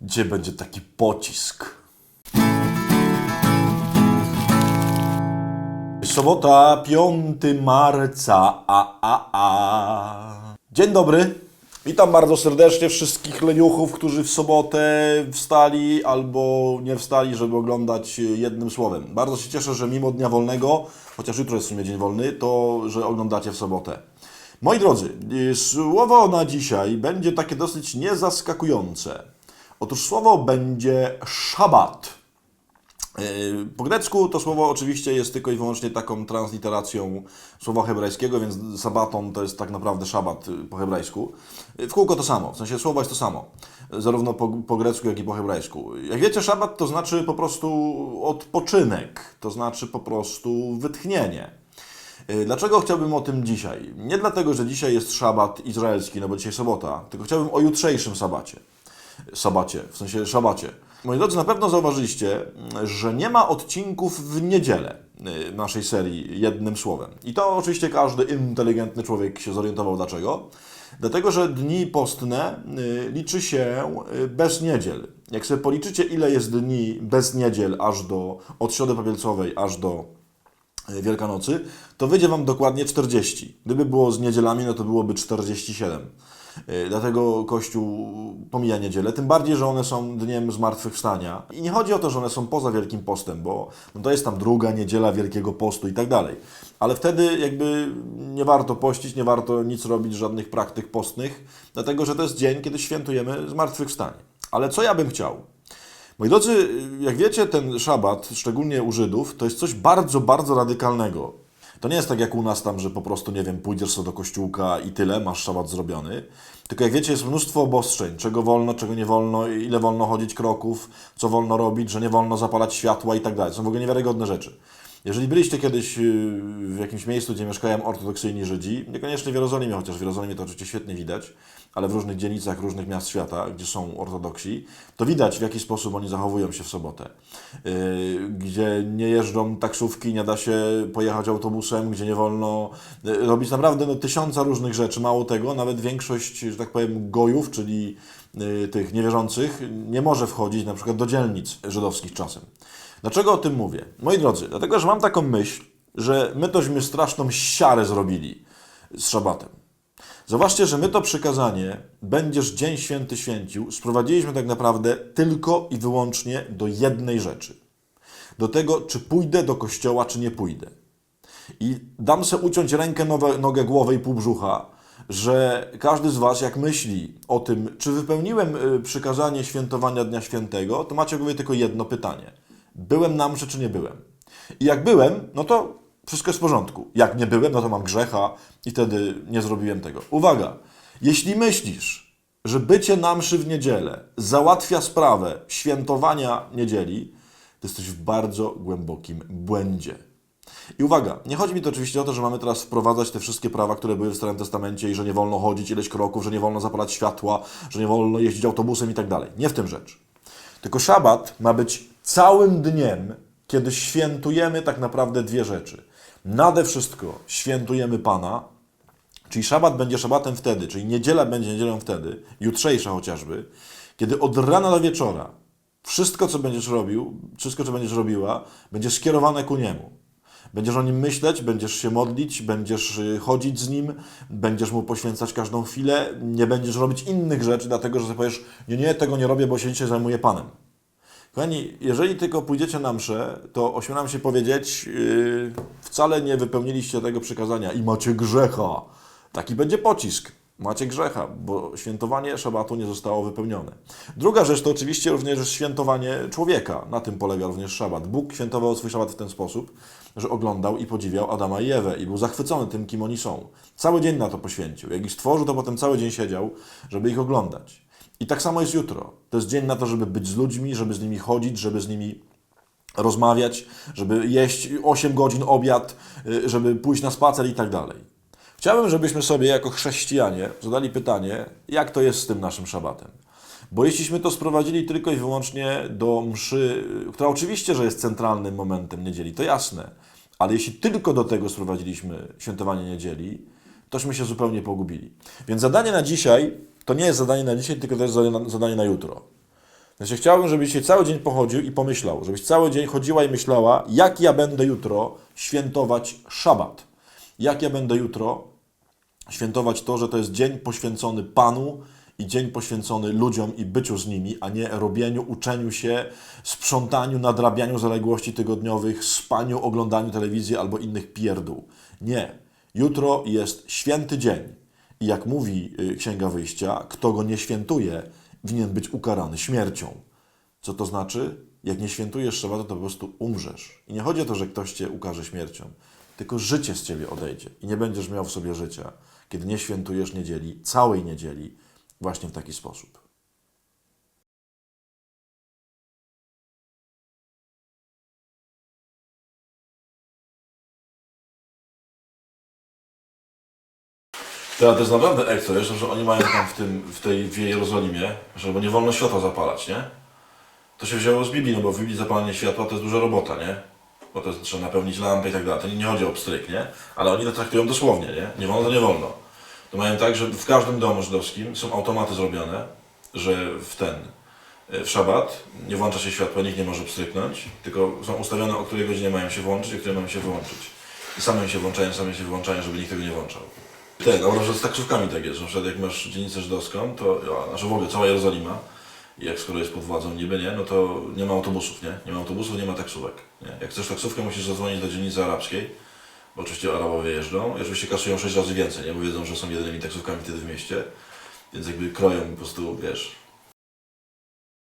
Gdzie będzie taki pocisk. Sobota, 5 marca, Dzień dobry. Witam bardzo serdecznie wszystkich leniuchów, którzy w sobotę wstali albo nie wstali, żeby oglądać jednym słowem. Bardzo się cieszę, że mimo dnia wolnego, chociaż jutro jest w sumie dzień wolny, to że oglądacie w sobotę. Moi drodzy, słowo na dzisiaj będzie takie dosyć niezaskakujące. Otóż słowo będzie szabat. Po grecku to słowo oczywiście jest tylko i wyłącznie taką transliteracją słowa hebrajskiego, więc sabaton to jest tak naprawdę szabat po hebrajsku. W kółko to samo, w sensie słowo jest to samo, zarówno po grecku, jak i po hebrajsku. Jak wiecie, szabat to znaczy po prostu odpoczynek, to znaczy po prostu wytchnienie. Dlaczego chciałbym o tym dzisiaj? Nie dlatego, że dzisiaj jest szabat izraelski, no bo dzisiaj sobota, tylko chciałbym o jutrzejszym sabacie, w sensie szabacie. Moi drodzy, na pewno zauważyliście, że nie ma odcinków w niedzielę naszej serii jednym słowem. I to oczywiście każdy inteligentny człowiek się zorientował dlaczego. Dlatego, że dni postne liczy się bez niedziel. Jak sobie policzycie, ile jest dni bez niedziel od Środy Popielcowej aż do Wielkanocy, to wyjdzie Wam dokładnie 40. Gdyby było z niedzielami, no to byłoby 47. Dlatego Kościół pomija niedzielę, tym bardziej, że one są dniem zmartwychwstania. I nie chodzi o to, że one są poza Wielkim Postem, bo no to jest tam druga niedziela Wielkiego Postu i tak dalej. Ale wtedy jakby nie warto pościć, nie warto nic robić, żadnych praktyk postnych, dlatego że to jest dzień, kiedy świętujemy zmartwychwstanie. Ale co ja bym chciał? Moi drodzy, jak wiecie, ten szabat, szczególnie u Żydów, to jest coś bardzo, bardzo radykalnego. To nie jest tak jak u nas tam, że po prostu, nie wiem, pójdziesz sobie do kościółka i tyle, masz szabat zrobiony. Tylko jak wiecie, jest mnóstwo obostrzeń, czego wolno, czego nie wolno, ile wolno chodzić kroków, co wolno robić, że nie wolno zapalać światła i tak dalej. Są w ogóle niewiarygodne rzeczy. Jeżeli byliście kiedyś w jakimś miejscu, gdzie mieszkają ortodoksyjni Żydzi, niekoniecznie w Jerozolimie, chociaż w Jerozolimie to oczywiście świetnie widać, ale w różnych dzielnicach, różnych miast świata, gdzie są ortodoksi, to widać, w jaki sposób oni zachowują się w sobotę. Gdzie nie jeżdżą taksówki, nie da się pojechać autobusem, gdzie nie wolno robić naprawdę tysiąca różnych rzeczy. Mało tego, nawet większość, że tak powiem, gojów, czyli tych niewierzących, nie może wchodzić na przykład do dzielnic żydowskich czasem. Dlaczego o tym mówię? Moi drodzy, dlatego, że mam taką myśl, że my tośmy straszną siarę zrobili z szabatem. Zauważcie, że my to przykazanie, będziesz dzień święty święcił, sprowadziliśmy tak naprawdę tylko i wyłącznie do jednej rzeczy. Do tego, czy pójdę do kościoła, czy nie pójdę. I dam se uciąć rękę, nogę, głowę i pół brzucha, że każdy z Was, jak myśli o tym, czy wypełniłem przykazanie świętowania Dnia Świętego, to macie w głowie tylko jedno pytanie. Byłem na mszy, czy nie byłem? I jak byłem, no to wszystko jest w porządku. Jak nie byłem, no to mam grzecha i wtedy nie zrobiłem tego. Uwaga! Jeśli myślisz, że bycie na mszy w niedzielę załatwia sprawę świętowania niedzieli, to jesteś w bardzo głębokim błędzie. I uwaga, nie chodzi mi to oczywiście o to, że mamy teraz wprowadzać te wszystkie prawa, które były w Starym Testamencie i że nie wolno chodzić ileś kroków, że nie wolno zapalać światła, że nie wolno jeździć autobusem i tak dalej. Nie w tym rzecz. Tylko szabat ma być całym dniem, kiedy świętujemy tak naprawdę dwie rzeczy. Nade wszystko świętujemy Pana, czyli szabat będzie szabatem wtedy, czyli niedziela będzie niedzielą wtedy, jutrzejsza chociażby, kiedy od rana do wieczora wszystko, co będziesz robił, wszystko, co będziesz robiła, będzie skierowane ku Niemu. Będziesz o Nim myśleć, będziesz się modlić, będziesz chodzić z Nim, będziesz Mu poświęcać każdą chwilę, nie będziesz robić innych rzeczy, dlatego że sobie powiesz, nie, tego nie robię, bo się dzisiaj zajmuję Panem. Kochani, jeżeli tylko pójdziecie na mszę, to ośmielam się powiedzieć, wcale nie wypełniliście tego przykazania i macie grzecha. Taki będzie pocisk. Macie grzecha, bo świętowanie szabatu nie zostało wypełnione. Druga rzecz to oczywiście również świętowanie człowieka. Na tym polega również szabat. Bóg świętował swój szabat w ten sposób, że oglądał i podziwiał Adama i Ewę i był zachwycony tym, kim oni są. Cały dzień na to poświęcił. Jak ich stworzył, to potem cały dzień siedział, żeby ich oglądać. I tak samo jest jutro. To jest dzień na to, żeby być z ludźmi, żeby z nimi chodzić, żeby z nimi rozmawiać, żeby jeść 8 godzin obiad, żeby pójść na spacer i tak dalej. Chciałbym, żebyśmy sobie jako chrześcijanie zadali pytanie, jak to jest z tym naszym szabatem. Bo jeśliśmy to sprowadzili tylko i wyłącznie do mszy, która oczywiście, że jest centralnym momentem niedzieli, to jasne, ale jeśli tylko do tego sprowadziliśmy świętowanie niedzieli, tośmy się zupełnie pogubili. Więc zadanie na dzisiaj to nie jest zadanie na dzisiaj, tylko to jest zadanie na jutro. Znaczy, chciałbym, żebyś się cały dzień pochodził i pomyślał, żebyś cały dzień chodziła i myślała, jak ja będę jutro świętować szabat. Jak ja będę jutro świętować to, że to jest dzień poświęcony Panu i dzień poświęcony ludziom i byciu z nimi, a nie robieniu, uczeniu się, sprzątaniu, nadrabianiu zaległości tygodniowych, spaniu, oglądaniu telewizji albo innych pierdół. Nie. Jutro jest święty dzień. I jak mówi Księga Wyjścia, kto go nie świętuje, winien być ukarany śmiercią. Co to znaczy? Jak nie świętujesz szabatu, to po prostu umrzesz. I nie chodzi o to, że ktoś cię ukarze śmiercią, tylko życie z ciebie odejdzie i nie będziesz miał w sobie życia, kiedy nie świętujesz niedzieli, całej niedzieli, właśnie w taki sposób. To jest naprawdę ekstra, wiesz, że oni mają tam w Jerozolimie, że nie wolno światła zapalać, nie? To się wzięło z Biblii, no bo w Biblii zapalanie światła to jest duża robota, nie? Bo to jest, trzeba napełnić lampę i tak dalej. To nie chodzi o pstryk, nie? Ale oni to traktują dosłownie, nie? Nie wolno, to nie wolno. To mają tak, że w każdym domu żydowskim są automaty zrobione, że w szabat nie włącza się światła, nikt nie może pstryknąć, tylko są ustawione, o której godzinie mają się włączyć, o której mają się wyłączyć. I same się wyłączają, żeby nikt tego nie włączał. No może z taksówkami tak jest, że na przykład jak masz dzielnicę żydowską, to, znaczy w ogóle cała Jerozolima, jak skoro jest pod władzą niby, nie, no to nie ma autobusów, nie? Nie ma autobusów, nie ma taksówek, nie? Jak chcesz taksówkę, musisz zadzwonić do dzielnicy arabskiej, bo oczywiście Arabowie jeżdżą i oczywiście kasują 6 razy więcej, nie? Bo wiedzą, że są jedynymi taksówkami wtedy w mieście, więc jakby kroją po prostu, wiesz,